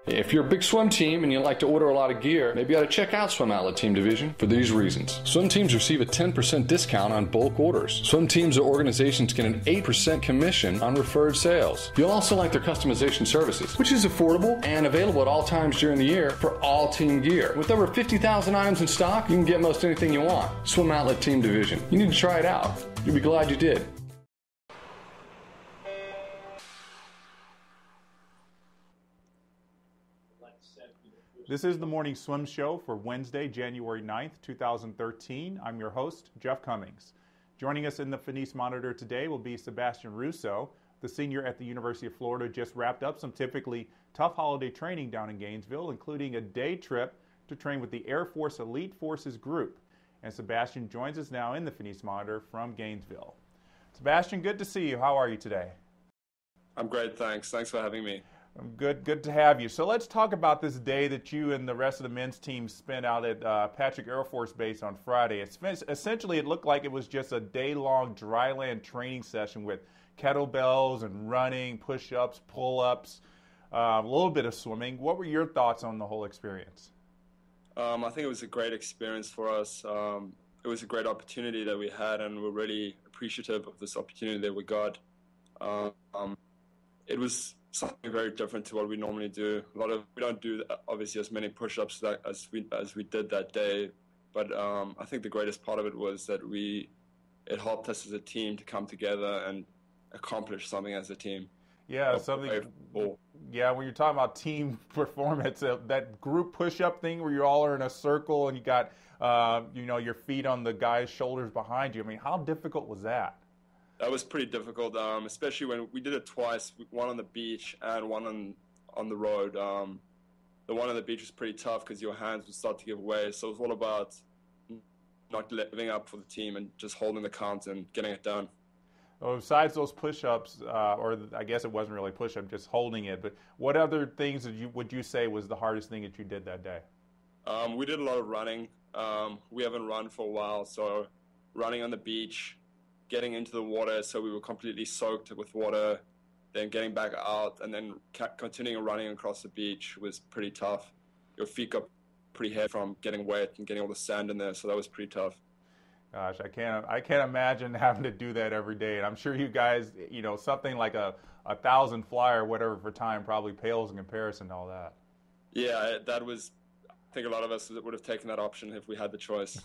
If you're a big swim team and you like to order a lot of gear, maybe you ought to check out Swim Outlet Team Division for these reasons. Swim teams receive a 10% discount on bulk orders. Swim teams or organizations get an 8% commission on referred sales. You'll also like their customization services, which is affordable and available at all times during the year for all team gear. With over 50,000 items in stock, you can get most anything you want. Swim Outlet Team Division. You need to try it out. You'll be glad you did. This is the Morning Swim Show for Wednesday, January 9th, 2013. I'm your host, Jeff Cummings. Joining us in the Finis Monitor today will be Sebastien Rousseau. The senior at the University of Florida just wrapped up some typically tough holiday training down in Gainesville, including a day trip to train with the Air Force Elite Forces Group. And Sebastien joins us now in the Finis Monitor from Gainesville. Sebastien, good to see you. How are you today? I'm great, thanks. Thanks for having me. Good to have you. So let's talk about this day that you and the rest of the men's team spent out at Patrick Air Force Base on Friday. Essentially, it looked like it was just a day-long dryland training session with kettlebells and running, push-ups, pull-ups, a little bit of swimming. What were your thoughts on the whole experience? I think it was a great experience for us. It was a great opportunity that we had, and we're really appreciative of this opportunity that we got. It was something very different to what we normally do. We don't do obviously as many push-ups as we did that day, but I think the greatest part of it was that it helped us as a team to come together and accomplish something as a team. Yeah, Yeah, when you're talking about team performance, that group push-up thing where you all are in a circle and you got your feet on the guy's shoulders behind you. I mean, how difficult was that? That was pretty difficult, especially when we did it twice, one on the beach and one on the road. The one on the beach was pretty tough because your hands would start to give way. So it was all about not living up for the team and just holding the count and getting it done. Well, besides those push-ups, or I guess it wasn't really push-up, just holding it, but what other things would you say was the hardest thing that you did that day? We did a lot of running. We haven't run for a while, so running on the beach, getting into the water so we were completely soaked with water, then getting back out, and then continuing running across the beach was pretty tough. Your feet got pretty heavy from getting wet and getting all the sand in there, so that was pretty tough. Gosh, I can't imagine having to do that every day. And I'm sure you guys, something like a 1,000 fly or whatever for time probably pales in comparison to all that. Yeah, I think a lot of us would have taken that option if we had the choice.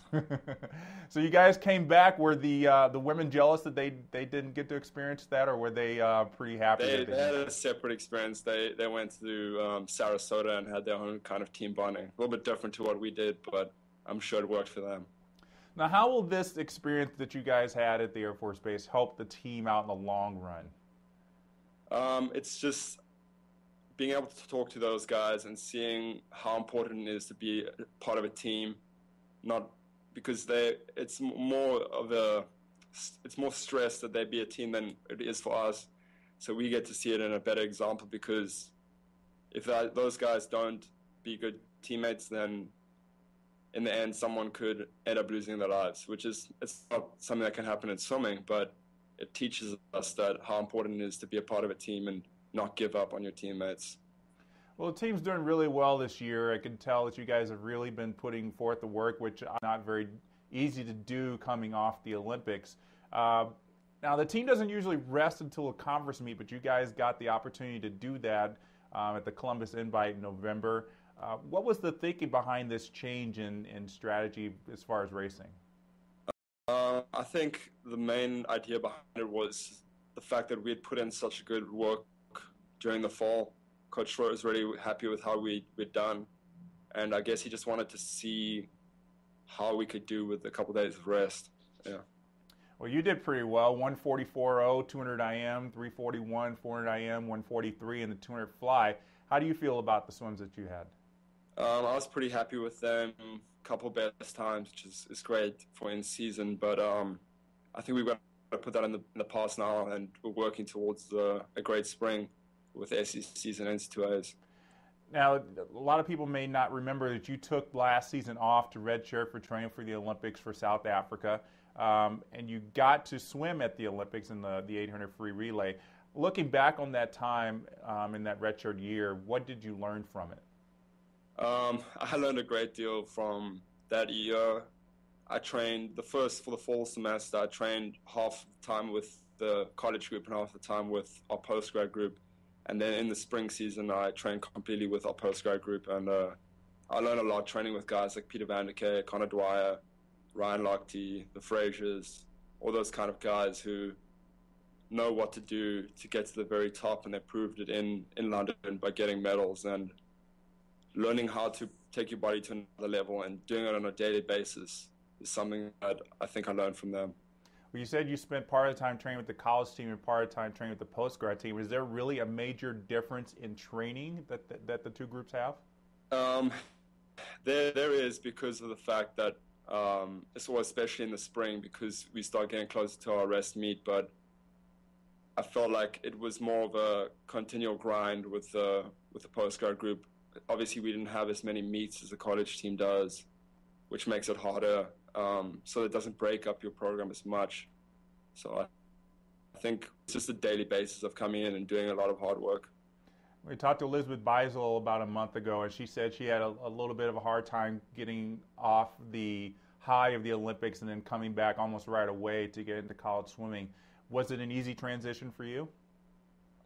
So you guys came back. Were the women jealous that they didn't get to experience that, or were they pretty happy? They had a separate experience. They went to Sarasota and had their own kind of team bonding. A little bit different to what we did, but I'm sure it worked for them. Now, how will this experience that you guys had at the Air Force Base help the team out in the long run? It's just being able to talk to those guys and seeing how important it is to be a part of a team, not because it's more stress that they be a team than it is for us. So we get to see it in a better example, because if those guys don't be good teammates, then in the end someone could end up losing their lives, it's not something that can happen in swimming, but it teaches us that how important it is to be a part of a team and not give up on your teammates. Well, the team's doing really well this year. I can tell that you guys have really been putting forth the work, which is not very easy to do coming off the Olympics. Now, the team doesn't usually rest until a conference meet, but you guys got the opportunity to do that at the Columbus Invite in November. What was the thinking behind this change in strategy as far as racing? I think the main idea behind it was the fact that we had put in such good work during the fall. Coach Troy was really happy with how we'd done, and I guess he just wanted to see how we could do with a couple days of rest. Yeah. Well, you did pretty well. 144.0, 200 IM, 341, 400 IM, 143, and the 200 fly. How do you feel about the swims that you had? I was pretty happy with them. A couple best times, which is great for in season, but I think we've got to put that in the past now, and we're working towards a great spring with SECs and NCAAs. Now, a lot of people may not remember that you took last season off to redshirt for training for the Olympics for South Africa, and you got to swim at the Olympics in the 800 free relay. Looking back on that time in that redshirt year, what did you learn from it? I learned a great deal from that year. I trained for the fall semester, I trained half the time with the college group and half the time with our postgrad group. And then in the spring season, I trained completely with our postgrad group. And I learned a lot training with guys like Peter Van der Kay, Connor Dwyer, Ryan Lochte, the Fraziers, all those kind of guys who know what to do to get to the very top, and they proved it in London by getting medals and learning how to take your body to another level and doing it on a daily basis is something that I think I learned from them. Well, you said you spent part of the time training with the college team and part of the time training with the postgrad team. Is there really a major difference in training that the two groups have? There is, because of the fact that especially in the spring, because we start getting closer to our rest meet, but I felt like it was more of a continual grind with the postgrad group. Obviously, we didn't have as many meets as the college team does, which makes it harder. So it doesn't break up your program as much. So I think it's just a daily basis of coming in and doing a lot of hard work. We talked to Elizabeth Beisel about a month ago, and she said she had a little bit of a hard time getting off the high of the Olympics and then coming back almost right away to get into college swimming. Was it an easy transition for you?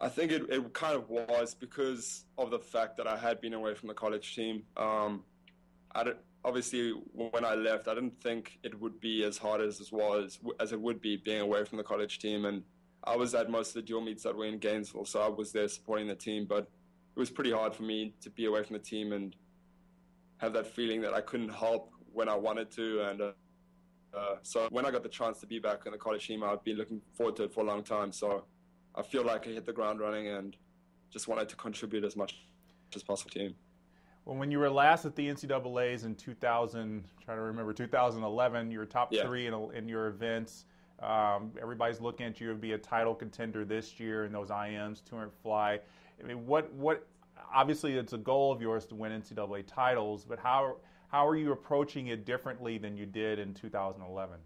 I think it kind of was, because of the fact that I had been away from the college team. Obviously, when I left, I didn't think it would be as hard as it would be being away from the college team. And I was at most of the dual meets that were in Gainesville, so I was there supporting the team. But it was pretty hard for me to be away from the team and have that feeling that I couldn't help when I wanted to. And so when I got the chance to be back in the college team, I've been looking forward to it for a long time. So I feel like I hit the ground running and just wanted to contribute as much as possible to the team. Well, when you were last at the NCAAs in 2011, you were top three in your events. Everybody's looking at you to be a title contender this year in those IMs, 200 fly. I mean, what? Obviously, it's a goal of yours to win NCAA titles, but how are you approaching it differently than you did in 2011?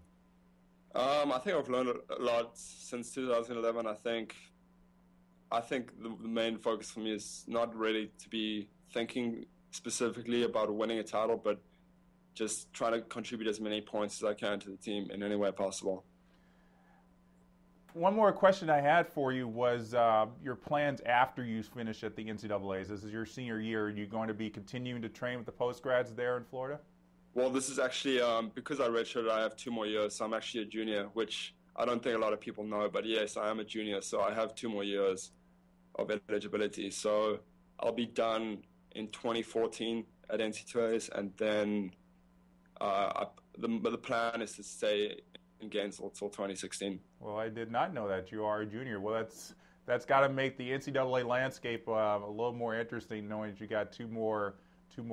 I think I've learned a lot since 2011. I think the main focus for me is not really to be thinking specifically about winning a title, but just trying to contribute as many points as I can to the team in any way possible. One more question I had for you was your plans after you finish at the NCAAs. This is your senior year. Are you going to be continuing to train with the postgrads there in Florida? Well, this is actually, because I redshirted, I have 2 more years, so I'm actually a junior, which I don't think a lot of people know, but yes, I am a junior, so I have 2 more years of eligibility. So I'll be done in 2014 at NCAAs, and then the plan is to stay in Gainesville until 2016. Well, I did not know that you are a junior. Well, that's got to make the NCAA landscape a little more interesting, knowing that you got two more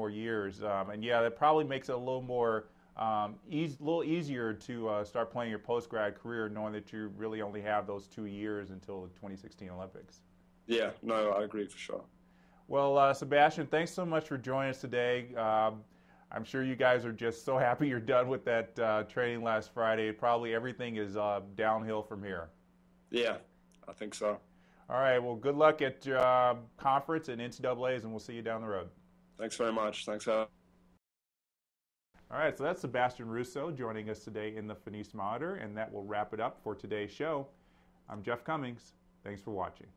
years. And yeah, that probably makes it a little more little easier to start playing your post-grad career, knowing that you really only have those 2 years until the 2016 Olympics. Yeah, no, I agree for sure. Well, Sebastien, thanks so much for joining us today. I'm sure you guys are just so happy you're done with that training last Friday. Probably everything is downhill from here. Yeah, I think so. All right, well, good luck at your conference and NCAAs, and we'll see you down the road. Thanks very much. Thanks, All right, so that's Sebastien Rousseau joining us today in the Finis Monitor, and that will wrap it up for today's show. I'm Jeff Cummings. Thanks for watching.